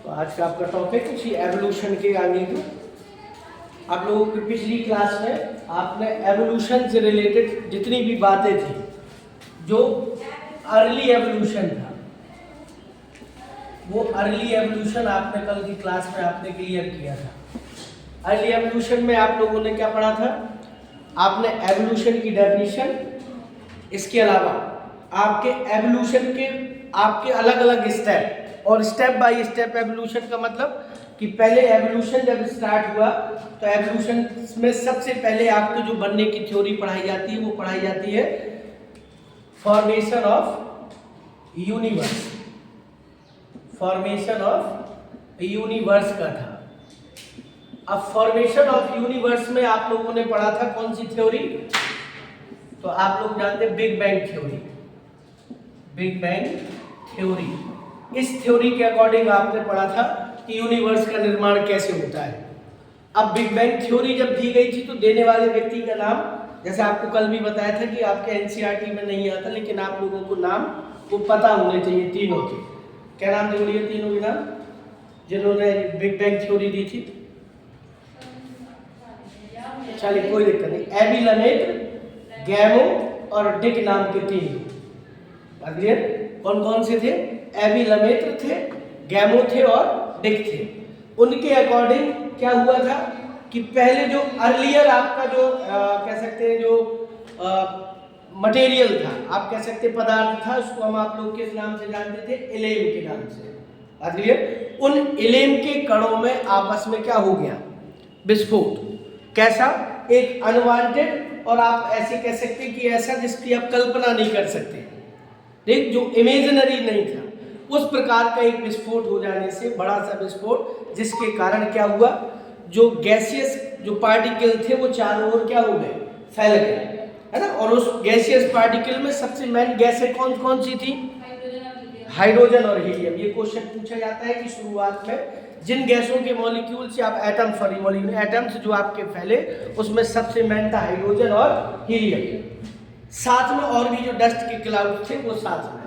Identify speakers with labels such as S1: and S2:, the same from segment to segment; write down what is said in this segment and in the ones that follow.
S1: तो आज का आपका टॉपिक कुछ एवोल्यूशन के आगे का। आप लोगों की पिछली क्लास में आपने एवोल्यूशन से रिलेटेड जितनी भी बातें थी, जो अर्ली एवोल्यूशन था, वो अर्ली एवोल्यूशन आपने कल की क्लास में आपने क्लियर किया था। अर्ली एवोल्यूशन में आप लोगों ने क्या पढ़ा था? आपने एवोल्यूशन की डेफिनेशन, इसके अलावा आपके एवोल्यूशन के आपके अलग अलग स्टेप, और स्टेप बाय स्टेप एवोल्यूशन का मतलब कि पहले एवोल्यूशन जब स्टार्ट हुआ तो एवोल्यूशन में सबसे पहले आपको जो बनने की थ्योरी पढ़ाई जाती है वो पढ़ाई जाती है formation of universe. Formation of universe का था। अब फॉर्मेशन ऑफ यूनिवर्स में आप लोगों ने पढ़ा था कौन सी थ्योरी? तो आप लोग जानते हैं big bang theory. Big bang theory, इस थ्योरी के अकॉर्डिंग आपने पढ़ा था कि यूनिवर्स का निर्माण कैसे होता है। अब बिग बैंग थ्योरी जब दी गई थी तो देने वाले व्यक्ति का नाम, जैसे आपको कल भी बताया था कि आपके एनसीईआरटी में नहीं आता, लेकिन आप लोगों को नाम वो पता होने चाहिए तीनों के। क्या नाम दे बोलिए तीनों के नाम जिन्होंने बिग बैंग थ्योरी दी थी? चलिए कोई दिक्कत नहीं। एबी लमेत्र, गैमो और डिक नाम के तीन। क्लियर? कौन कौन से थे? एबी लमेत्र थे, गैमो थे और डिक थे। उनके अकॉर्डिंग क्या हुआ था कि पहले जो अर्लियर आपका जो कह सकते हैं जो मटेरियल था, आप कह सकते पदार्थ था, उसको हम आप लोग किस नाम से जानते थे? इलेम के नाम से। क्लियर? उन इलेम के कणों में आपस में क्या हो गया? विस्फोट। कैसा? एक अनवांटेड, और आप ऐसे कह सकते कि ऐसा जिसकी आप कल्पना नहीं कर सकते, देख जो इमेजिनरी नहीं था, उस प्रकार का एक विस्फोट हो जाने से, बड़ा सा विस्फोट, जिसके कारण क्या हुआ? जो गैसियस जो पार्टिकल थे वो चारों ओर क्या हो गए? फैल गए, है ना। और उस गैसियस पार्टिकल में सबसे मेन गैसें कौन कौन सी थी? हाइड्रोजन और हीलियम। ये क्वेश्चन पूछा जाता है कि शुरुआत में जिन गैसों के मॉलिक्यूल से आप एटम्स जो आपके फैले, उसमें सबसे मेन था हाइड्रोजन और हीलियम। साथ में और भी जो डस्ट के क्लाउड थे वो साथ में।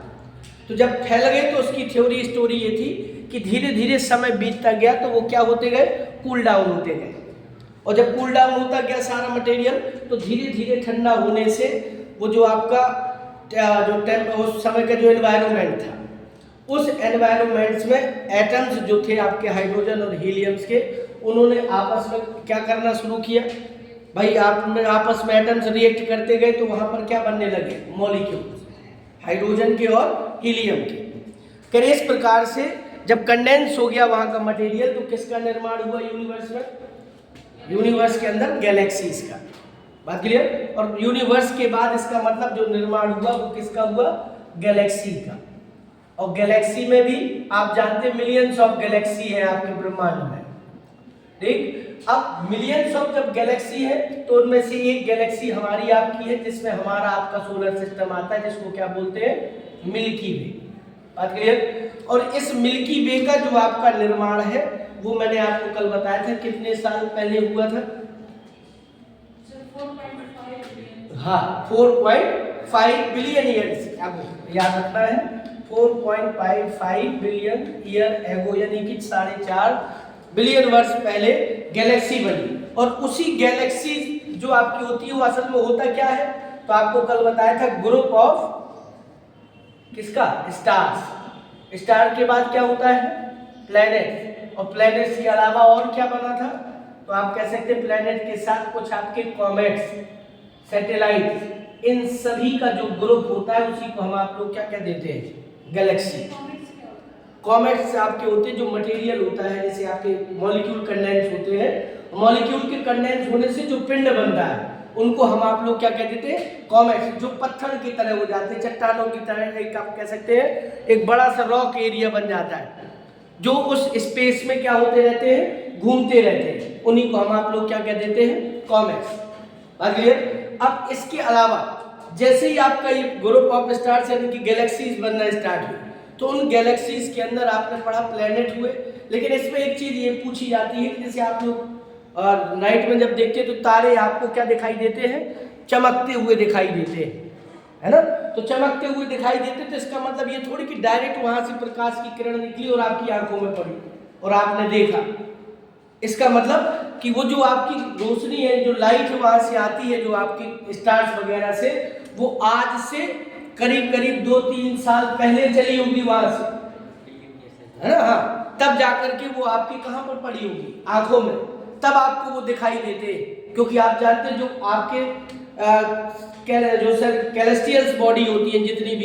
S1: तो जब फैल गए तो उसकी थ्योरी स्टोरी ये थी कि धीरे धीरे समय बीतता गया तो वो क्या होते गए? कूल डाउन होते गए। और जब कूल डाउन होता गया सारा मटेरियल, तो धीरे धीरे ठंडा होने से वो जो आपका जो उस समय का जो एनवायरनमेंट था, उस एनवायरनमेंट्स में एटम्स जो थे आपके हाइड्रोजन और हीलियम्स के, उन्होंने आपस में क्या करना शुरू किया भाई? आपने आपस में एटम्स रिएक्ट करते गए तो वहां पर क्या बनने लगे? मॉलिक्यूल्स, हाइड्रोजन के और हीलियम के। फिर इस प्रकार से जब कंडेंस हो गया वहां का मटेरियल, तो किसका निर्माण हुआ यूनिवर्स में? यूनिवर्स के अंदर गैलेक्सीज का। बात क्लियर? और यूनिवर्स के बाद इसका मतलब जो निर्माण हुआ वो किसका हुआ? गैलेक्सी का। और गैलेक्सी में भी आप जानते हैं मिलियंस ऑफ गैलेक्सी है आपके ब्रह्मांड में, ठीक। अब मिलियंस ऑफ जब गैलेक्सी है तो उनमें से एक गैलेक्सी हमारी आपकी है, जिसमें हमारा आपका सोलर सिस्टम आता है, जिसको क्या बोलते हैं? मिल्की वे। बात क्लियर? और इस मिल्की वे का जो आपका निर्माण है वो मैंने आपको कल बताया था कितने साल पहले हुआ था? हाँ, 4.5 बिलियन ईयर्स अगो। याद रखना है, 4.55 बिलियन ईयर एगो, यानी कि 4.5 बिलियन वर्ष पहले गैलेक्सी बनी। और उसी गैलेक्सी जो आपकी होती है वो असल में होता क्या है? तो आपको कल बताया था ग्रुप ऑफ किसका? स्टार्स। स्टार के बाद क्या होता है? प्लैनेट। और प्लैनेट्स के अलावा और क्या बना था? तो आप कह सकते हैं प्लैनेट के साथ कुछ आपके कॉमेट्स, सैटेलाइट, इन सभी का जो ग्रुप होता है उसी को हम आप लोग क्या कह देते हैं? गैलेक्सी। कॉमेट्स आपके होते हैं जो मटेरियल होता है, जैसे आपके मॉलिक्यूल कंडेंस होते हैं, मॉलिक्यूल के कंडेंस होने से जो पिंड बनता है उनको हम आप लोग क्या कह देते हैं? कॉमेट्स। जो पत्थर की तरह हो जाते हैं, चट्टानों की तरह, एक आप कह सकते हैं एक बड़ा सा रॉक एरिया बन जाता है, जो उस स्पेस में क्या होते रहते हैं? घूमते रहते हैं। उन्हीं को हम आप लोग क्या कह देते हैं? कॉमेट्स। क्लियर? अब इसके अलावा जैसे ही आपका ये ग्रुप ऑफ स्टार्स यानी कि गैलेक्सीज बनना स्टार्ट हुई, तो उन गैलेक्सीज के अंदर आपने पढ़ा प्लेनेट हुए। लेकिन इसमें एक चीज ये पूछी जाती है कि जैसे आप लोग नाइट में जब देखते हैं तो तारे आपको क्या दिखाई देते हैं? चमकते हुए दिखाई देते हैं, है ना। तो चमकते हुए दिखाई देते, तो इसका मतलब ये थोड़ी कि डायरेक्ट वहां से प्रकाश की किरण निकली और आपकी आंखों में पड़ी, और आपने देखा, इसका मतलब कि वो जो आपकी रोशनी है, जो लाइट वहां से आती है, जो आपकी स्टार्स वगैरह से, वो आज से करीब करीब 2-3 साल पहले चली होगी वहां से, है ना। हाँ, तब जाकर के वो आपकी कहां पर पड़ी होगी, आंखों में, तब आपको वो दिखाई देते हैं। क्योंकि आप जानते हैं जो आपके जो सर कैलेस्टियल्स बॉडी होती है, जितनी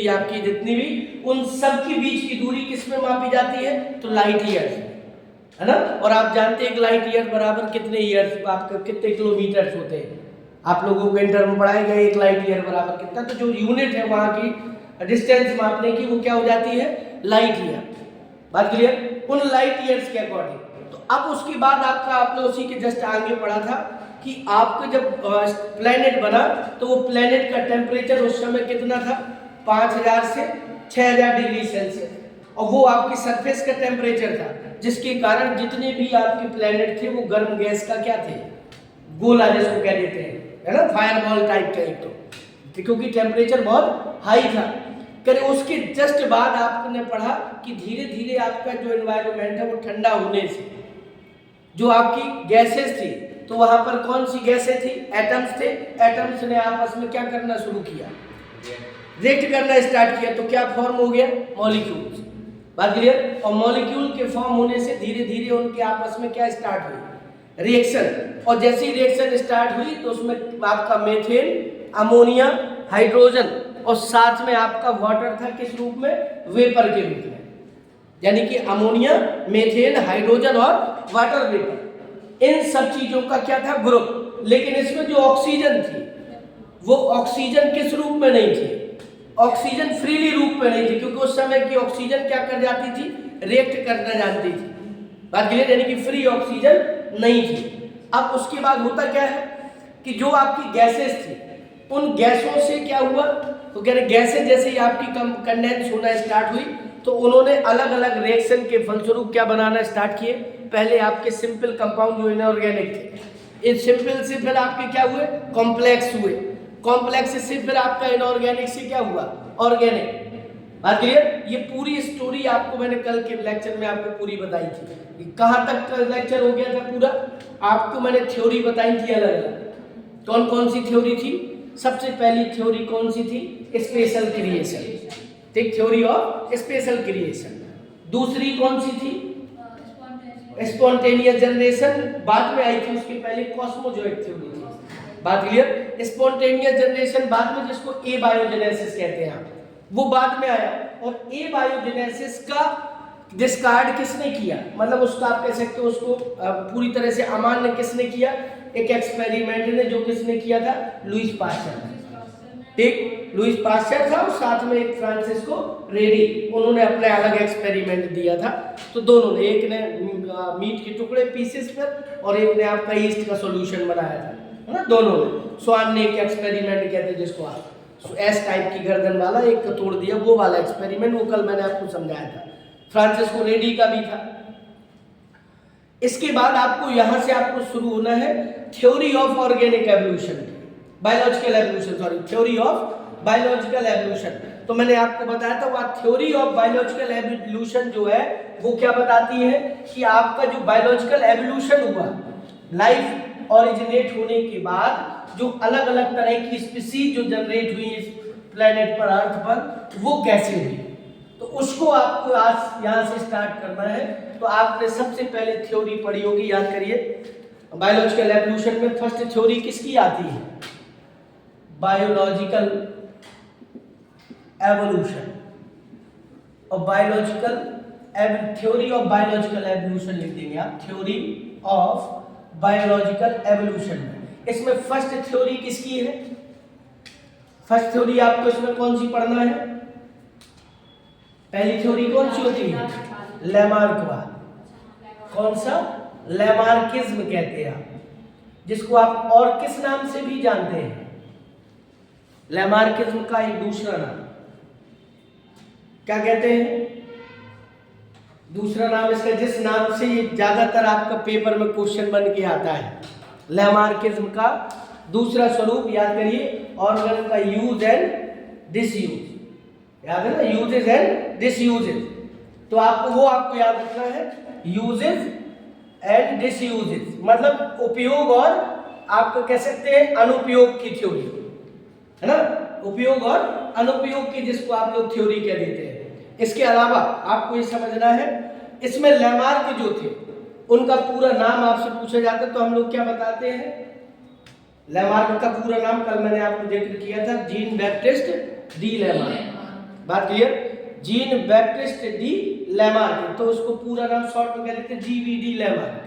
S1: भी उन सब के बीच की दूरी किस में मापी जाती है, तो लाइट ईयर्स, है ना। और आप जानते हैं एक लाइट ईयर बराबर कितने ईयर्स, आपके कितने किलोमीटर्स होते हैं, आप लोगों को इंटर में पढ़ाया गया एक लाइट ईयर बराबर कितना। तो जो यूनिट है वहां की डिस्टेंस मापने की, वो क्या हो जाती है, लाइट ईयर। बात क्लियर, उन लाइट ईयर्स के अकॉर्डिंग। तो अब उसके बाद आपने उसी के जस्ट आगे पढ़ा था कि आपका जब प्लेनेट बना तो वो प्लेनेट का टेम्परेचर उस समय कितना था, 5000 से 6000 डिग्री सेल्सियस, और वो आपकी सरफेस का टेम्परेचर था, जिसके कारण जितने भी आपके प्लेनेट थे वो गर्म गैस का क्या थे, गोला जिसको कह देते हैं, है ना, फायरबॉल टाइप का एक तो, क्योंकि टेम्परेचर बहुत हाई था। करे उसके जस्ट बाद आपने पढ़ा कि धीरे धीरे आपका जो एनवायरनमेंट है वो ठंडा होने से जो आपकी गैसेस थी, तो वहां पर कौन सी गैसें थी, एटम्स थे। एटम्स ने आपस में क्या करना शुरू किया, रिएक्ट करना स्टार्ट किया, तो क्या फॉर्म हो गया, मॉलिक्यूल्स। बात क्लियर। और मॉलिक्यूल के फॉर्म होने से धीरे धीरे उनके आपस में क्या स्टार्ट हुई, रिएक्शन। और जैसी रिएक्शन स्टार्ट हुई तो उसमें आपका मीथेन, अमोनिया, हाइड्रोजन, और साथ में आपका वाटर था, किस रूप में, वेपर के रूप में, यानी कि अमोनिया, मीथेन, हाइड्रोजन और वाटर वेपर, इन सब चीजों का क्या था, ग्रुप। लेकिन इसमें जो ऑक्सीजन थी वो ऑक्सीजन किस रूप में नहीं थी, ऑक्सीजन फ्रीली रूप में नहीं थी, क्योंकि उस समय की ऑक्सीजन क्या कर जाती थी, रिएक्ट करना जानती थी। बात क्लियर, यानी कि फ्री ऑक्सीजन नहीं थी। अब उसके बाद होता क्या है कि जो आपकी गैसेस थी, उन गैसों से क्या हुआ, तो कह रहे गैसेस जैसे ही आपकी कंडेंस होना स्टार्ट हुई तो उन्होंने अलग अलग रिएक्शन के फलस्वरूप क्या बनाना स्टार्ट किए। पहले आपके सिंपल कंपाउंड जो इनऑर्गेनिक थे, इस सिंपल से फिर आपके क्या हुए, कॉम्प्लेक्स हुए, कॉम्प्लेक्स से फिर आपका इनऑर्गेनिक से क्या हुआ, ऑर्गेनिक। बात क्लियर। ये पूरी स्टोरी आपको मैंने कल के लेक्चर में आपको पूरी बताई थी। कहाँ तक का लेक्चर हो गया था पूरा, आपको मैंने थ्योरी बताई थी अलग अलग। कौन कौन सी थ्योरी थी, सबसे पहली थ्योरी कौन सी थी, स्पेशल क्रिएशन, ठीक, थ्योरी ऑफ स्पेशल क्रिएशन। दूसरी कौन सी थी, स्पॉन्टेनियस जनरेशन, बाद में आई थी, उसके पहले कॉस्मोजोइक थ्योरी थी। बात क्लियर। स्पॉन्टेनियस जनरेशन बाद में, जिसको ए बायोजेनेसिस कहते हैं, वो बाद में आया। और ए बायोजेनेसिस का डिस्कार्ड किसने किया, मतलब उसका आप कह सकते हो उसको पूरी तरह से अमान्य किसने किया, एक एक्सपेरिमेंट ने, जो किसने किया था, लुईस पास्चर ने, ठीक, लुईस पास्चर था और साथ में एक फ्रांसिस्को रेडी, उन्होंने अपने अलग एक्सपेरिमेंट दिया था। तो दोनों ने, एक ने मीट के टुकड़े पीसेस पर और एक ने आपका ईस्ट का सॉल्यूशन बनाया था, है ना, दोनों ने। स्वान ने एक एक्सपेरिमेंट कहते हैं जिसको आप एस टाइप की गर्दन वाला एक तोड़ दिया, वो वाला एक्सपेरिमेंट, वो कल मैंने आपको समझाया था। फ्रांसिस्को रेडी का भी था। इसके बाद आपको यहां से आपको शुरू होना है theory of organic evolution, biological evolution, sorry, theory of biological evolution. तो मैंने आपको बताया था वह थ्योरी ऑफ बायोलॉजिकल एवोल्यूशन जो है वो क्या बताती है कि आपका जो बायोलॉजिकल एवोल्यूशन हुआ, लाइफ ओरिजिनेट होने के बाद जो अलग अलग तरह की स्पीसीज जो जनरेट हुई इस प्लेनेट पर, अर्थ पर, वो कैसे हुई, तो उसको आपको आज यहाँ से स्टार्ट करना है। तो आपने सबसे पहले थ्योरी पढ़ी होगी, याद करिए, बायोलॉजिकल एवोल्यूशन में फर्स्ट थ्योरी किसकी आती है, बायोलॉजिकल एवोल्यूशन। और biological theory of biological evolution लिख देंगे आप, थ्योरी ऑफ बायोलॉजिकल एवोल्यूशन। इसमें फर्स्ट थ्योरी किसकी है, फर्स्ट थ्योरी आपको इसमें कौन सी पढ़ना है, पहली थ्योरी कौन सी होती है, लैमार्कवाद। कौन सा, लैमार्किज्म कहते हैं आप, जिसको आप और किस नाम से भी जानते हैं, लैमार्किज्म का एक दूसरा नाम क्या कहते हैं, दूसरा नाम इसका, जिस नाम से ये ज्यादातर आपका पेपर में क्वेश्चन बन के आता है, लैमार्किज्म का दूसरा स्वरूप याद करिए, ऑर्गन का यूज एंड डिसयूज, याद है ना, यूजेस एंड डिसयूजेस। तो आपको याद रखना है, यूजेस एंड डिसयूजेस, मतलब उपयोग और आपको कह सकते हैं अनुपयोग की थ्योरी, है ना, उपयोग और अनुपयोग की, जिसको आप लोग थ्योरी कह देते हैं। इसके अलावा आपको ये समझना है, इसमें लैमार्क जो थे उनका पूरा नाम आपसे पूछा जाता है तो हम लोग क्या बताते हैं, लैमार्क का पूरा नाम कल मैंने आपको जिक्र किया था, जीन बैप्टिस्ट डी लैमार्क। बात clear, Jean Baptiste D Lamarck, तो उसको पूरा नाम शॉर्ट में कह देते हैं जीवीडी लैमार्क।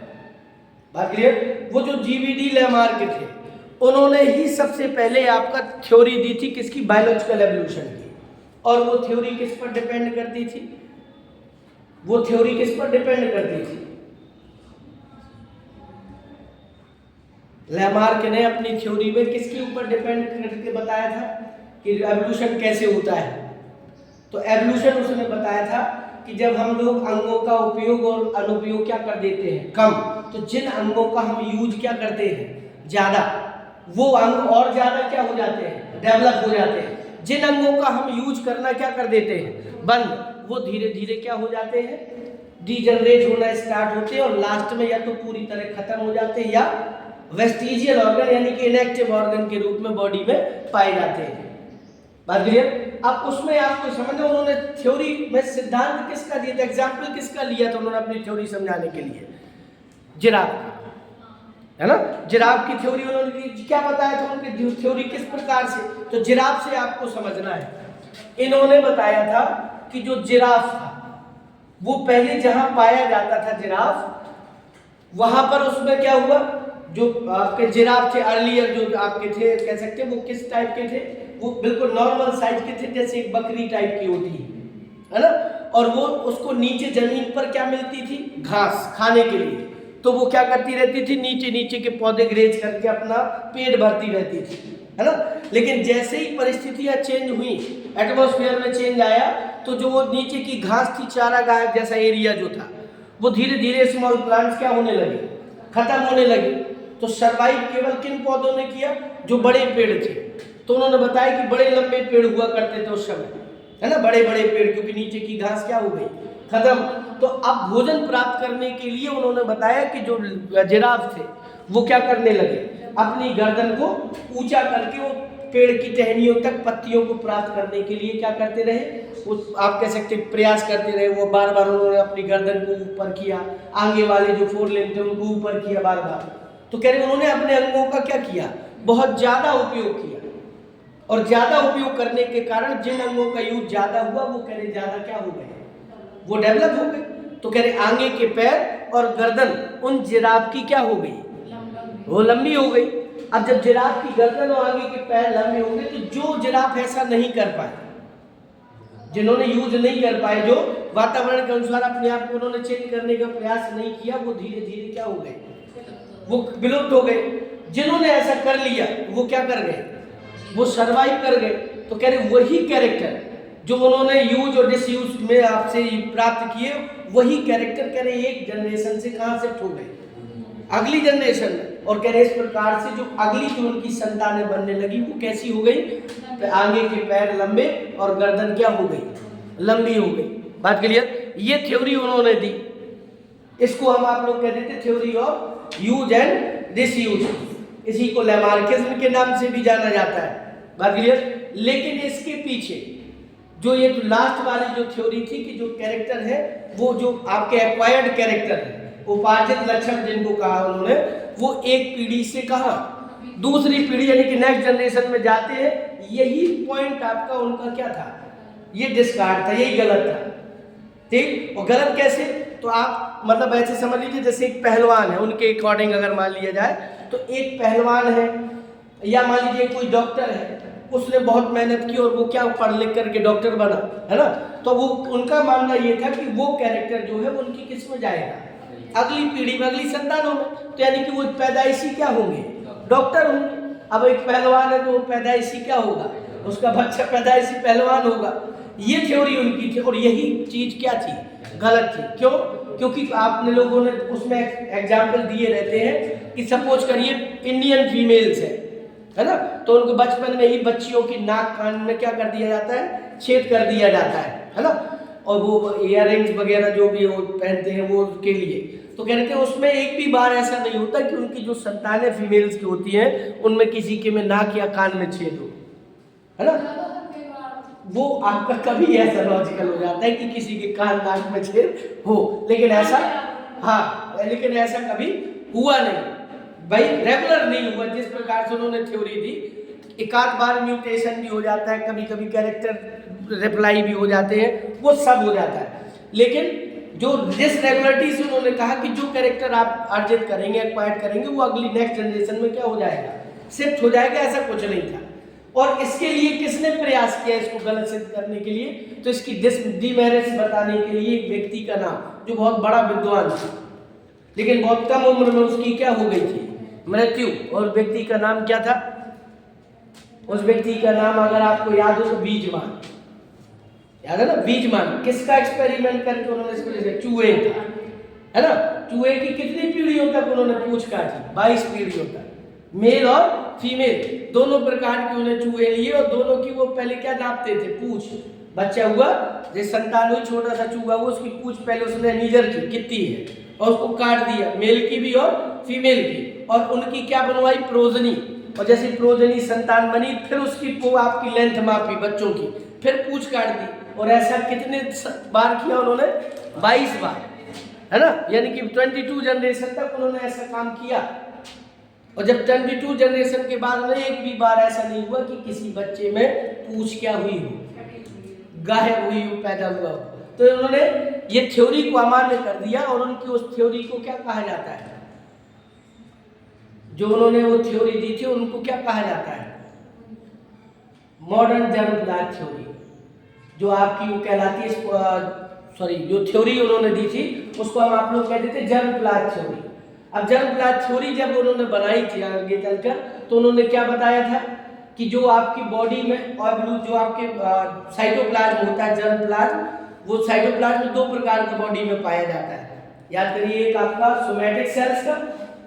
S1: बात क्लियर, वो जो जीवीडी लैमार्क थे उन्होंने ही सबसे पहले आपका थ्योरी दी थी किसकी, बायोलॉजिकल एवोल्यूशन की। और वो थ्योरी किस पर डिपेंड करती थी, वो थ्योरी किस पर डिपेंड करती थी, लैमार्क ने अपनी थ्योरी में किसके ऊपर डिपेंड करके बताया था कि एवोल्यूशन कैसे होता है। तो एवोल्यूशन उसने बताया था कि जब हम लोग अंगों का उपयोग और अनुपयोग क्या कर देते हैं, कम, तो जिन अंगों का हम यूज क्या करते हैं ज्यादा, वो अंग और ज्यादा क्या हो जाते हैं, डेवलप हो जाते हैं। जिन अंगों का हम यूज करना क्या कर देते हैं, बंद, वो धीरे धीरे क्या हो जाते हैं, डीजनरेट होना स्टार्ट होते हैं और लास्ट में या तो पूरी तरह खत्म हो जाते हैं या वेस्टिजियल ऑर्गन यानी कि इनएक्टिव ऑर्गन के रूप में बॉडी में पाए जाते हैं। बात क्लियर। अब उसमें आपको समझना, उन्होंने थ्योरी में सिद्धांत किसका दिया था, एग्जाम्पल किसका लिया था उन्होंने अपनी थ्योरी समझाने के लिए, जिराफ का, है ना, जिराफ की थ्योरी उन्होंने दी। क्या बताया था उनकी थ्योरी किस प्रकार से, तो जिराफ से आपको समझना है। इन्होंने बताया था कि जो जिराफ था वो पहले जहां पाया जाता था जिराफ, वहां पर उसमें क्या हुआ, जो आपके जिराफ थे अर्लियर जो आपके थे, कह सकते हैं वो किस टाइप के थे, वो बिल्कुल नॉर्मल साइज के थे, जैसे एक बकरी टाइप की होती है ना, और वो उसको नीचे जमीन पर क्या मिलती थी, घास खाने के लिए, तो वो क्या करती रहती थी, नीचे नीचे के पौधे ग्रेज करके अपना पेट भरती रहती थी, है ना। लेकिन जैसे ही परिस्थितियां चेंज हुई, एटमॉस्फेयर में चेंज आया, तो जो वो नीचे की घास थी, चारागाह जैसा एरिया जो था, वो धीरे धीरे स्मॉल प्लांट्स क्या होने लगे, खत्म होने लगे। तो सर्वाइव केवल किन पौधों ने किया, जो बड़े पेड़ थे। तो उन्होंने बताया कि बड़े लंबे पेड़ हुआ करते थे उस समय, है ना, बड़े बड़े पेड़, क्योंकि नीचे की घास क्या हो गई, खत्म। तो अब भोजन प्राप्त करने के लिए उन्होंने बताया कि जो जिराफ थे वो क्या करने लगे, अपनी गर्दन को ऊंचा करके वो पेड़ की टहनियों तक पत्तियों को प्राप्त करने के लिए क्या करते रहे, वो आप कह सकते प्रयास करते रहे। वो बार बार उन्होंने अपनी गर्दन को ऊपर किया, आगे वाले जो फोर लेन थे उनको ऊपर किया बार बार। तो कह रहे उन्होंने अपने अंगों का क्या किया, बहुत ज्यादा उपयोग किया, और ज्यादा उपयोग करने के कारण जिन अंगों का यूज ज्यादा हुआ वो कह रहे ज्यादा क्या हो गए, वो डेवलप हो गए। तो कह रहे आगे के पैर और गर्दन उन जिराफ की क्या हो गई, वो लंबी हो गई। अब जब जिराफ की गर्दन और आगे के पैर लंबे हो गए, तो जो जिराफ ऐसा नहीं कर पाए, जिन्होंने यूज नहीं कर पाए, जो वातावरण के अनुसार अपने आप को उन्होंने चेंज करने का प्रयास नहीं किया, वो धीरे धीरे क्या हो गए, वो विलुप्त हो गए। जिन्होंने ऐसा कर लिया वो क्या कर गए, वो सर्वाइव कर गए। तो कह रहे वही कैरेक्टर जो उन्होंने यूज और डिसयूज में आपसे प्राप्त किए, वही कैरेक्टर कह रहे एक जनरेशन से कहां शिफ्ट हो गए, अगली जनरेशन में। और कह रहे इस प्रकार से जो अगली जो उनकी संतानें बनने लगी वो कैसी हो गई, तो आगे के पैर लंबे और गर्दन क्या हो गई, लंबी हो गई। बात क्लियर। ये थ्योरी उन्होंने दी, इसको हम आप लोग कहते थे theory of use and disuse, इसी को लैमार्किज्म के नाम से भी जाना जाता है। बात क्लियर। लेकिन इसके पीछे जो ये लास्ट वाली जो थ्योरी थी कि जो कैरेक्टर है वो जो आपके एक्वायर्ड कैरेक्टर है, उपार्जित लक्षण जिनको कहा उन्होंने, वो एक पीढ़ी से कहा दूसरी पीढ़ी यानी कि नेक्स्ट जनरेशन में जाते हैं। यही पॉइंट आपका उनका क्या था, ये डिस्कार्ड था, यही गलत था। ठीक, और गलत कैसे, तो आप मतलब ऐसे समझ लीजिए जैसे एक पहलवान है, उनके अकॉर्डिंग अगर मान लिया जाए तो एक पहलवान है, या मान लीजिए कोई डॉक्टर है, उसने बहुत मेहनत की और वो क्या पढ़ लिख करके डॉक्टर बना, है ना। तो वो उनका मानना ये था कि वो कैरेक्टर जो है वो उनकी किस में जाएगा, अगली पीढ़ी में, अगली संतानों में। तो यानी कि वो पैदाइशी क्या होंगे, डॉक्टर होंगे। अब एक पहलवान है तो वो पैदाइशी क्या होगा, उसका बच्चा पैदाइशी पहलवान होगा। ये थ्योरी उनकी थी, और यही चीज क्या थी, गलत थी। क्यों, क्योंकि आपने लोगों ने उसमें एग्जाम्पल दिए रहते हैं कि सपोज करिए इंडियन फीमेल्स है ना, तो उनको बचपन में ही बच्चियों की नाक कान में क्या कर दिया जाता है, छेद कर दिया जाता है ना। और वो इयररिंग्स वगैरह जो भी वो पहनते हैं वो के लिए, तो कह रहे थे उसमें एक भी बार ऐसा नहीं होता कि उनकी जो संतानें फीमेल्स की होती हैं उनमें किसी के में नाक या कान में छेद हो, है ना। वो आपका कभी ऐसा लॉजिकल हो जाता है कि किसी के कान नाक में छेद हो, लेकिन ऐसा, हाँ, लेकिन ऐसा कभी हुआ नहीं भाई, रेगुलर नहीं हुआ। जिस प्रकार से उन्होंने थ्योरी दी, एक आध बार म्यूटेशन भी हो जाता है, कभी कभी कैरेक्टर रिप्लाई भी हो जाते हैं, वो सब हो जाता है, लेकिन जो जिस रेगुलरिटी से उन्होंने कहा कि जो कैरेक्टर आप अर्जित करेंगे, एक्वायर्ड करेंगे, वो अगली नेक्स्ट जनरेशन में क्या हो जाएगा, शिफ्ट हो जाएगा, ऐसा कुछ नहीं था। और इसके लिए किसने प्रयास किया इसको गलत सिद्ध करने के लिए, तो इसकी डिमेरिट्स बताने के लिए एक व्यक्ति का नाम, जो बहुत बड़ा विद्वान था, लेकिन बहुत कम उम्र में उसकी क्या हो गई थी, मृत्यु। और व्यक्ति का नाम क्या था, उस व्यक्ति का नाम अगर आपको याद हो तो बीजमान, याद है ना, बीजमान। किसका एक्सपेरिमेंट करके उन्होंने इसको लिखा, चूहे का, है ना। चूहे की कितनी पीढ़ियों तक उन्होंने पूछ काटी, 22 पीढ़ियों तक, मेल और फीमेल दोनों प्रकार के उन्हें चूहे लिए, और दोनों की वो पहले क्या नापते थे, पूछ। बच्चा हुआ, जैसे संतान हुई, छोटा सा चूहा हुआ, उसकी पूछ पहले उसने मीजर की कितनी है, और उसको काट दिया, मेल की भी और फीमेल की, और उनकी क्या बनवाई, प्रोजनी। और जैसे प्रोजनी संतान बनी, फिर उसकी वो आपकी लेंथ मापी बच्चों की, फिर पूछ काट दी, और ऐसा कितने बार किया उन्होंने, 22 बार, है ना। यानी कि 22 जनरेशन तक उन्होंने ऐसा काम किया। और जब 22 जनरेशन के बाद में एक भी बार ऐसा नहीं हुआ कि किसी बच्चे में पूछ क्या हुई हो, गायब हुई हो, पैदा हुआ हो। तो उन्होंने ये थ्योरी को अमान्य कर दिया, और उनकी उस थ्योरी को क्या कहा जाता है, जो उन्होंने वो थ्योरी दी थी उनको क्या कहा जाता है, मॉडर्न जर्म-प्लॉट थ्योरी, जो आपकी वो कहलाती है, सॉरी, जो थ्योरी उन्होंने दी थी उसको हम आप लोग कहते थे जर्म-प्लॉट थ्योरी। अब जर्म-प्लॉट थ्योरी जब उन्होंने बनाई थी आगे चलकर, तो उन्होंने क्या बताया था कि जो आपकी बॉडी में, और जो आपके साइटोप्लाज्म होता है, जर्म-प्लाज्म, वो साइटोप्लाज्म 2 प्रकार का बॉडी में पाया जाता है, याद करिए, एक आपका सोमैटिक सेल्स का,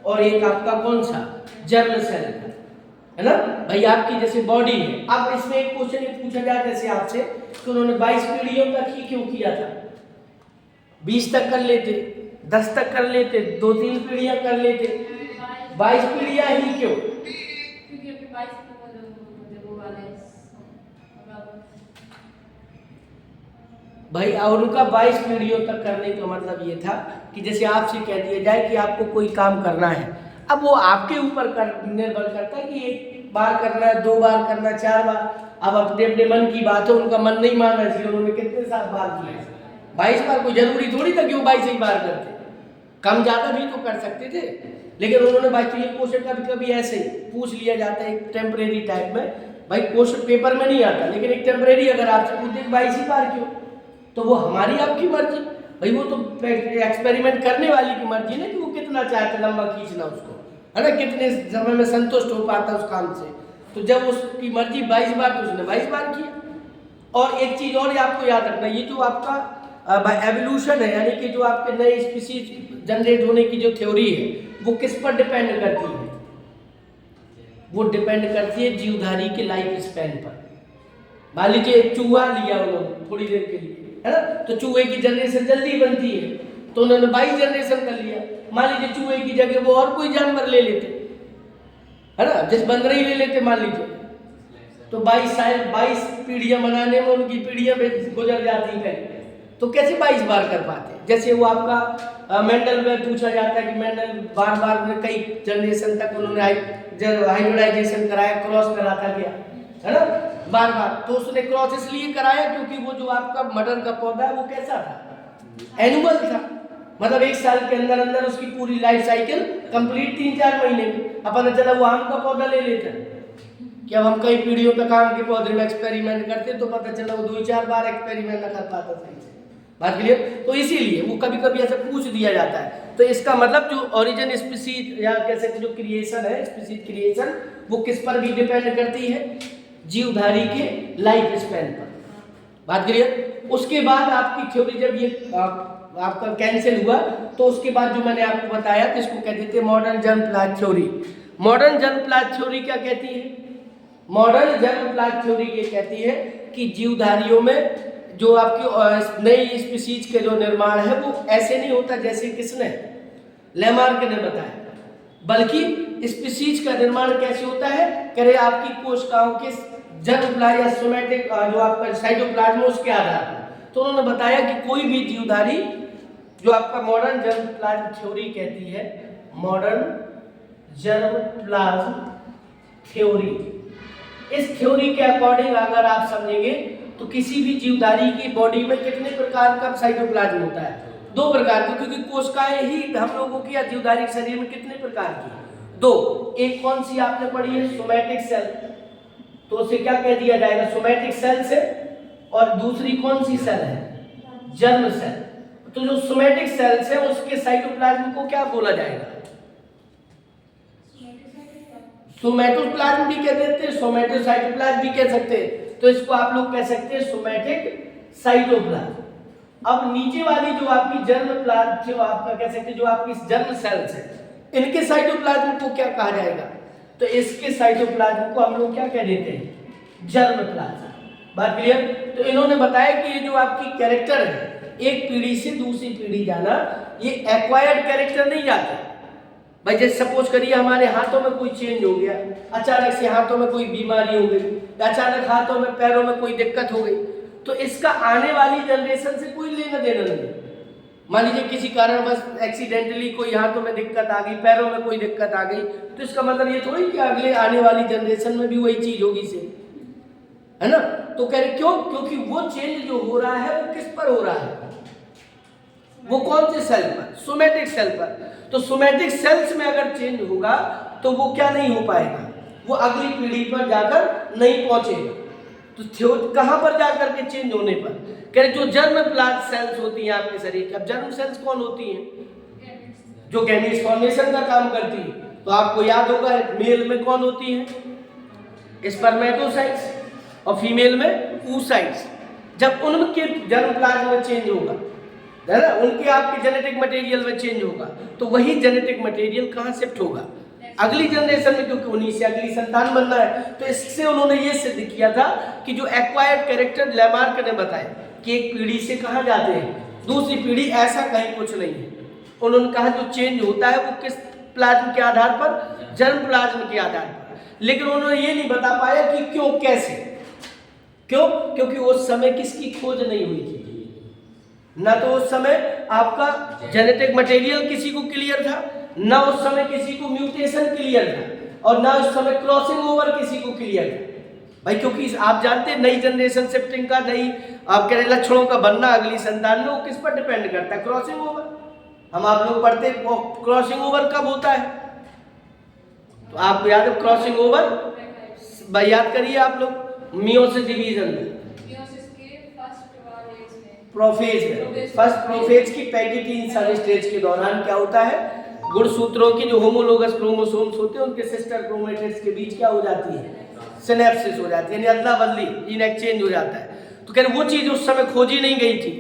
S1: और एक आपका कौन सा, जर्म सेल का, है ना भाई। आपकी जैसे बॉडी है, अब इसमें एक क्वेश्चन ये पूछा जाए जैसे आपसे कि उन्होंने 22 पीढ़ियों तक ही क्यों किया था, 20 तक कर लेते, 10 तक कर लेते, 2-3 पीढ़ियां कर लेते, 22 पीढ़ियां ही क्यों, भाई। और उनका 22 पीढ़ियों तक करने का मतलब ये था कि जैसे आपसे कह दिया जाए कि आपको कोई काम करना है, अब वो आपके ऊपर निर्भर करता है कि 1 बार करना है, 2 बार करना है, 4 बार। अब अपने अपने मन की बात है, उनका मन नहीं मानना चाहिए, उन्होंने कितने साल बार किया, 22 बार। कोई जरूरी थोड़ी था कि वो 22 ही बार करते, कम ज्यादा भी तो कर सकते थे, लेकिन उन्होंने 22। ये क्वेश्चन कभी कभी ऐसे ही पूछ लिया जाता है, एक टेम्परेरी टाइप में, भाई क्वेश्चन पेपर में नहीं आता, लेकिन एक टेम्परेरी अगर आपसे पूछे 22 ही बार क्यों, तो वो हमारी आपकी मर्जी भाई, वो तो एक्सपेरिमेंट करने वाली की मर्जी ना, कि वो कितना चाहते लंबा खींचना उसको, है ना, कितने समय में संतुष्ट हो पाता उस काम से। तो जब उसकी मर्जी 22 बार, तो उसने 22 बार किया। और एक चीज और आपको याद रखना, ये जो आपका एवोल्यूशन है, यानी कि जो आपके नए स्पीशीज जनरेट होने की जो थ्योरी है, वो किस पर डिपेंड करती है, वो डिपेंड करती है जीवधारी के लाइफ स्पैन पर। मान लीजिए एक चूहा लिया उन्होंने थोड़ी देर के लिए, है ना, तो चूहे की जनरेशन जल्दी बनती है, तो उन्होंने 22 जनरेशन कर लिया। मान लीजिए चूहे की जगह वो और कोई जानवर ले लेते, है ना, जैसे बंदर ही ले लेते मान लीजिए, तो 22 पीढ़ियां बनाने में उनकी पीढ़ियां गुजर जाती हैं, तो कैसे 22 बार कर पाते। जैसे वो आपका मेंडल में पूछा जाता है कि मेंडल बार बार कई जनरेशन तक उन्होंने हाइब्रिडाइजेशन कराया, क्रॉस कराता गया, है ना, बार बार। तो उसने क्रॉस इसलिए कराया क्योंकि वो जो आपका मटर का पौधा है वो कैसा था, एनुअल था, मतलब 1 साल के अंदर अंदर उसकी पूरी लाइफ साइकिल कंप्लीट 3-4 महीने में। अब पता चला वो आम का पौधा ले लेते कि अब हम कई पीढ़ियों तक आम के पौधे में एक्सपेरिमेंट करते, तो पता चला वो 2-4 बार एक्सपेरिमेंट न कर पाता सही से, बात क्लियर। तो इसीलिए वो कभी कभी ऐसा पूछ दिया जाता है। तो इसका मतलब जो ओरिजिन स्पीसीज या कह सकते जो क्रिएशन है, स्पीसीज क्रिएशन, वो किस पर भी डिपेंड करती है, जीवधारी के लाइफ स्पैन पर, बात क्लियर। उसके बाद आपकी थ्योरी जब ये आपका कैंसिल हुआ, तो उसके बाद जो मैंने आपको बताया तो इसको कहते थे modern germ-plot theory. Modern germ-plot theory क्या कहती है, मॉडर्न जर्म-प्लॉट थ्योरी ये कहती है कि जीवधारियों में जो आपकी नई स्पीसीज के जो निर्माण है वो ऐसे नहीं होता जैसे किसने, लैमार्क ने बताया, बल्कि स्पीसीज का निर्माण कैसे होता है, कह रहे आपकी कोशिकाओं के जर्मप्लाज्म या सोमैटिक जो आपका साइटोप्लाज्म उसके आधार पर। तो उन्होंने बताया कि कोई भी जीवधारी जो आपका मॉडर्न जर्मप्लाज्म थ्योरी कहती है, मॉडर्न जर्मप्लाज्म थ्योरी, इस थ्योरी के अकॉर्डिंग अगर आप समझेंगे तो किसी भी जीवधारी की बॉडी में कितने प्रकार का साइटोप्लाज्म होता है, 2 प्रकार के, क्योंकि कोशिकाएं ही हम लोगों की या जीवधारी शरीर में कितने प्रकार की, 2। एक कौन सी आपने पढ़ी है, सोमैटिक सेल, तो उसे क्या कह दिया जाएगा, सोमैटिक सेल से, और दूसरी कौन सी सेल है, जर्म सेल। तो जो सोमैटिक सेल्स है उसके साइटोप्लाज्म को क्या बोला जाएगा, सोमैटोप्लाज्म भी कह देते हैं, सोमैटोसाइटोप्लाज्म भी कह सकते हैं, तो इसको आप लोग कह सकते हैं सोमैटिक साइटोप्लाज्म। अब नीचे वाली जो आपकी जर्मप्लाज्म, जो आपका कह सकते हैं जो आपकी जर्म सेल्स है, इनके साइटोप्लाज्म को क्या कहा जाएगा, तो इसके साइटोप्लाज्म को हम लोग क्या कह देते हैं, जर्मप्लाज्म। बात क्लियर। तो इन्होंने बताया कि ये जो आपकी कैरेक्टर है, एक पीढ़ी से दूसरी पीढ़ी जाना, ये एक्वायर्ड कैरेक्टर नहीं जाता भाई। जैसे सपोज करिए हमारे हाथों में कोई चेंज हो गया, अचानक से हाथों में कोई बीमारी हो गई, अचानक हाथों में पैरों में कोई दिक्कत हो गई, तो इसका आने वाली जनरेशन से कोई लेना देना नहीं। मान लीजिए किसी कारण बस एक्सीडेंटली कोई हाथों में दिक्कत आ गई, पैरों में कोई दिक्कत आ गई, तो इसका मतलब ये थोड़ी कि अगले आने वाली जनरेशन में भी वही चीज होगी से, है ना। तो कह रहे क्यों, क्योंकि वो चेंज जो हो रहा है वो किस पर हो रहा है, वो कौन से सेल पर, सोमैटिक सेल पर। तो सोमैटिक सेल्स में अगर चेंज होगा तो वो क्या नहीं हो पाएगा, वो अगली पीढ़ी पर जाकर नहीं पहुंचेगा। तो कहां पर जाकर के चेंज होने पर, कह रहे जो जर्मप्लाज्म सेल्स होती हैं आपके शरीर की। अब जर्म सेल्स कौन होती हैं, जो गैमीट्स फॉर्मेशन का काम करती है। तो आपको याद होगा मेल में कौन होती है, स्पर्मेटोसाइट्स, और फीमेल में oocytes। जब उनके जर्मप्लाज्म में चेंज होगा, है ना, उनके आपके जेनेटिक मटेरियल में चेंज होगा, तो वही जेनेटिक मटेरियल कहाँ शिफ्ट होगा, अगली जनरेशन में, क्योंकि उन्हीं से अगली संतान बनना है। तो इससे उन्होंने ये सिद्ध किया था कि जो एक्वायर्ड कैरेक्टर लैमार्क ने बताया कि एक पीढ़ी से कहाँ जाते हैं दूसरी पीढ़ी, ऐसा कहीं कुछ नहीं है। उन्होंने कहा जो चेंज होता है वो किस प्लाज्म के आधार पर, जर्म प्लाज्म के आधार पर। लेकिन उन्होंने ये नहीं बता पाया कि क्यों, कैसे, क्यों, क्योंकि उस समय किसकी खोज नहीं हुई थी ना, तो उस समय आपका जेनेटिक मटेरियल किसी को क्लियर था, ना उस समय किसी को म्यूटेशन क्लियर था, और ना उस समय क्रॉसिंग ओवर किसी को क्लियर था भाई। क्योंकि आप जानते हैं नई जनरेशन शिफ्टिंग का, नई आप कह रहे लक्षणों का बनना अगली संतान में, वो किस पर डिपेंड करता है, क्रॉसिंग ओवर। हम आप लोग पढ़ते हैं क्रॉसिंग ओवर कब होता है, तो आपको याद है क्रॉसिंग ओवर, भाई याद करिए आप लोग, मियोसिस डिवीजन में, प्रोफेज में, फर्स्ट प्रोफेज की पैगिटीन स्टेज के दौरान क्या होता है, गुणसूत्रों की जो होमोलोगस क्रोमोसोम्स होते हैं उनके सिस्टर क्रोमेटिड्स के बीच क्या हो जाती है, सिनेप्सिस हो जाती है, यानी अदला बदली, जीन एक्सचेंज हो जाता है। तो कह रहे वो चीज उस समय खोजी नहीं गई थी,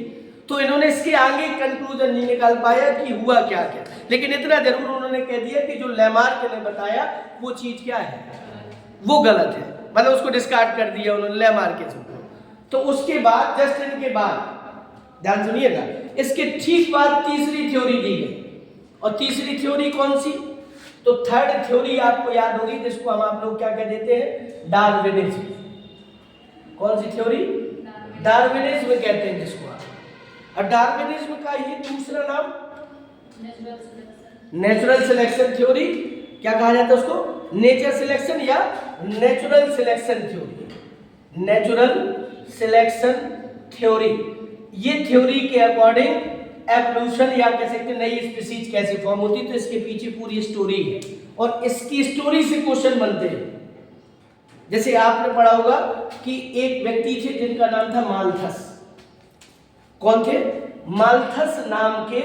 S1: तो इन्होंने इसके आगे कंक्लूजन नहीं निकाल पाया कि हुआ क्या क्या। लेकिन इतना जरूर उन्होंने कह दिया कि जो लैमार्क ने बताया वो चीज क्या है, वो गलत है, मतलब उसको डिस्कार्ड कर दिया उन्होंने लैमार्क के थ्रू। तो उसके बाद जस्ट इनके बाद ध्यान सुनिएगा, इसके ठीक बाद तीसरी थ्योरी दी गई, और तीसरी थ्योरी कौन सी, तो थर्ड थ्योरी आपको याद होगी, जिसको हम आप लोग क्या कह देते हैं, डार्विनिज्म। कौन सी थ्योरी, डार्विनिज्म कहते हैं जिसको आप। और डार्विनिज्म का ये दूसरा नाम नेचुरल सिलेक्शन थ्योरी, क्या कहा जाता है उसको, नेचर सिलेक्शन या natural selection theory, natural selection theory. ये थ्योरी के अकॉर्डिंग एवोल्यूशन या कह सकते नई स्पीसीज कैसे फॉर्म होती, तो इसके पीछे पूरी स्टोरी है, और इसकी स्टोरी से क्वेश्चन बनते हैं। जैसे आपने पढ़ा होगा कि एक व्यक्ति थे जिनका नाम था माल्थस। कौन थे, माल्थस नाम के,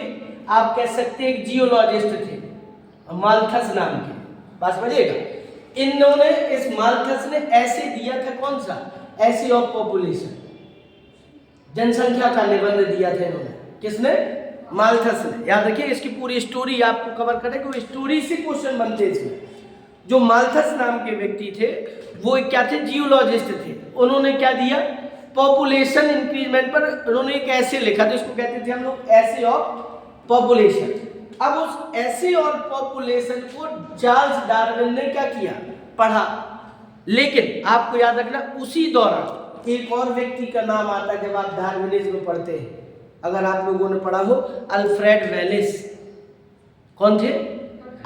S1: आप कह सकते एक जियोलॉजिस्ट थे, माल्थस नाम के, बात समझिएगा। इन्होंने, इस माल्थस ने ऐसे दिया था, कौन सा, ऐसे ऑफ पॉपुलेशन, जनसंख्या का निबंध दिया था इन्होंने, किसने, माल्थस ने। याद रखिए इसकी पूरी स्टोरी आपको कवर करेंगे, वो स्टोरी से क्वेश्चन बनते इसमें। जो माल्थस नाम के व्यक्ति थे वो क्या थे, जियोलॉजिस्ट थे। उन्होंने क्या दिया, पॉपुलेशन इंक्रीजमेंट पर उन्होंने एक ऐसे लिखा, तो इसको कहते थे हम लोग ऐसे ऑफ पॉपुलेशन। अब उस ऐसे और पॉपुलेशन को चार्ल्स डार्विन ने क्या किया, पढ़ा। लेकिन आपको याद रखना उसी दौरान एक और व्यक्ति का नाम आता है जब आप डार्विनिज्म पढ़ते हैं, अगर आप लोगों ने पढ़ा हो, अल्फ्रेड वेलिस। कौन थे?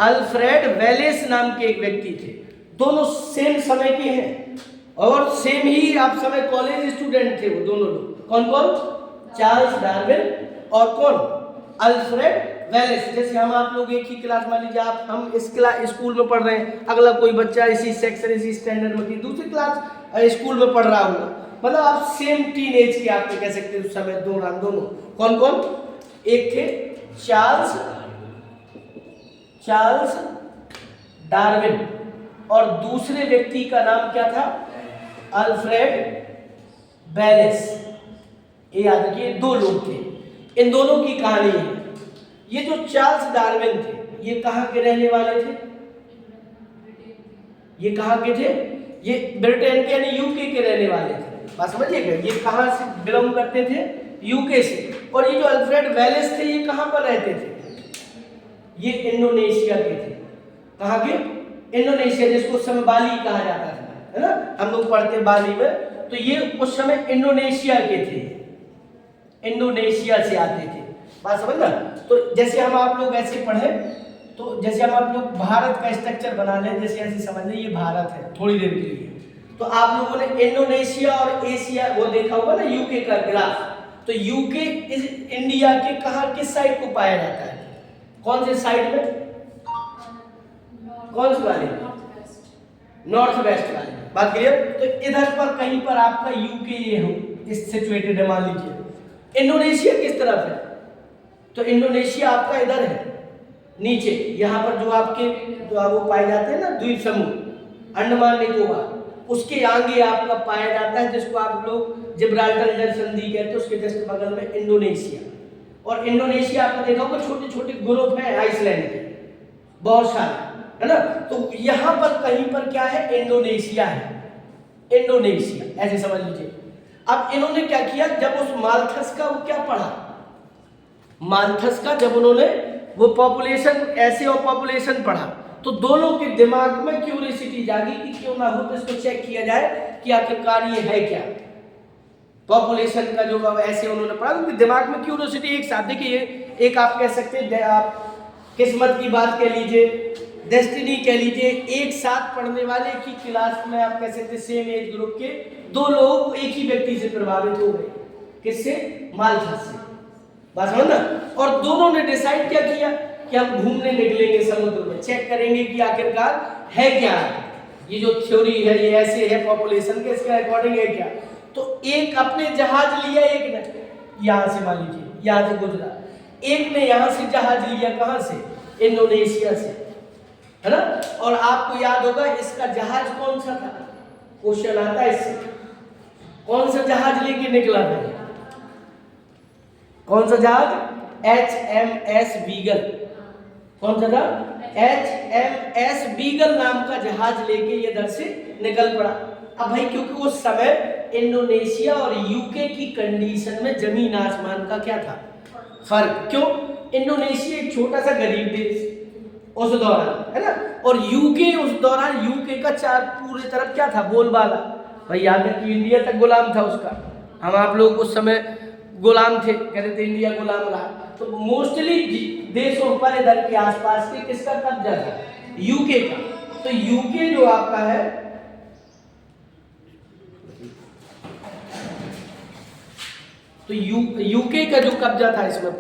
S1: अल्फ्रेड वेलिस नाम के एक व्यक्ति थे। दोनों सेम समय के हैं और सेम ही आप समय कॉलेज स्टूडेंट थे वो दोनों लोग। कौन कौन? चार्ल्स डार्विन और कौन? अल्फ्रेड वेलिस। जैसे हम आप लोग एक ही क्लास, मान लीजिए आप हम इस क्लास स्कूल में पढ़ रहे हैं, अगला कोई बच्चा इसी सेक्शन इसी स्टैंडर्ड में दूसरी क्लास स्कूल में पढ़ रहा होगा, मतलब आप सेम टीन एज के आप कह सकते हैं उस समय दोनों। कौन कौन? एक थे चार्ल्स डार्विन और दूसरे व्यक्ति का नाम क्या था? अल्फ्रेड वेलिस। ये याद रखिए, दो लोग थे। इन दोनों की कहानी है। ये जो चार्ल्स डार्विन थे, ये कहाँ के रहने वाले थे? ये कहाँ के थे? ये ब्रिटेन के यानी यूके के रहने वाले थे। बात समझिएगा, ये कहाँ से बिलोंग करते थे? यूके से। और ये जो अल्फ्रेड वेलिस थे, ये कहाँ पर रहते थे? ये इंडोनेशिया के थे। कहाँ के? इंडोनेशिया, जिसको उस समय बाली कहा जाता था, है ना, हम लोग पढ़ते बाली में। तो ये उस समय इंडोनेशिया के थे, इंडोनेशिया से आते थे। बात समझ ना? तो जैसे हम आप लोग ऐसे पढ़े, तो जैसे हम आप लोग भारत का स्ट्रक्चर बना लें, जैसे ऐसे समझ लें ये भारत है थोड़ी देर के लिए, तो आप लोगों ने इंडोनेशिया और एशिया वो देखा होगा ना, यूके का ग्राफ। तो यूके इस इंडिया के कहाँ, किस साइड को पाया जाता है? कौन से साइड में? कौन से वाले? नॉर्थ वेस्ट वाले। बात क्लियर? तो इधर पर कहीं पर आपका यूके ये हो इस सिचुएटेड है, मान लीजिए। इंडोनेशिया किस तरफ है? तो इंडोनेशिया आपका इधर है नीचे, यहाँ पर जो आपके जो वो पाए जाते हैं ना द्वीप समूह, अंडमान निकोबार, उसके आगे आपका पाया जाता है, जिसको आप लोग जिब्राल्टर जल संधि कहते हैं, उसके जस्ट बगल में इंडोनेशिया। और इंडोनेशिया आपने देखा होगा छोटे छोटे ग्रुप हैं आइसलैंड के, बहुत सारे, है ना। तो यहाँ पर कहीं पर क्या है? इंडोनेशिया है, इंडोनेशिया, ऐसे समझ लीजिए। अब इन्होंने क्या किया, जब उस माल्थस का वो क्या पढ़ा, माल्थस का जब उन्होंने वो पॉपुलेशन ऐसे और पॉपुलेशन पढ़ा, तो दोनों के दिमाग में क्यूरियोसिटी जागी कि क्यों ना हो तो इसको चेक किया जाए कि आखिरकार ये है क्या। पॉपुलेशन का जो ऐसे उन्होंने पढ़ा, उनके दिमाग में क्यूरियोसिटी एक साथ। देखिए एक आप कह सकते हैं, आप किस्मत की बात कह लीजिए, डेस्टिनी कह लीजिए, एक साथ पढ़ने वाले की क्लास में आप कह सकते हैं सेम एज ग्रुप के दो लोग एक ही व्यक्ति से प्रभावित हो गए। किससे? माल्थस से। बात समझ ना? और दोनों ने डिसाइड क्या किया कि हम घूमने निकलेंगे समुद्र में, चेक करेंगे कि आखिरकार है क्या, ये जो थ्योरी है ये ऐसे है पॉपुलेशन के, इसके अकॉर्डिंग है क्या। तो एक अपने जहाज लिया, एक ने यहाँ से, मान लीजिए यहाँ से गुजरा, एक ने यहाँ से जहाज लिया, कहाँ से? इंडोनेशिया से, है ना। और आपको याद होगा इसका जहाज कौन सा था? क्वेश्चन आता है इससे, कौन सा जहाज लेके निकला था? कौन सा जहाज? HMS beagle. कौन सा था? HMS बीगल नाम का जहाज लेके ये इधर से निकल पड़ा। अब भाई क्योंकि उस समय इंडोनेशिया और यूके की कंडीशन में जमीन आसमान का क्या था? फर्क। क्यों? इंडोनेशिया एक छोटा सा गरीब देश उस दौरान, है ना, और यूके उस दौरान, यूके का चार पूरे तरफ क्या था? बोलबाला। भाई यहाँ तक कि इंडिया तक गुलाम था उसका, हम आप लोग उस समय गुलाम थे, कहते थे इंडिया गुलाम रहा। तो मोस्टली देशों पर इधर के आसपास के किसका कब्जा था? यूके का। तो यूके जो आपका है, तो यूके का जो कब्जा था इसमें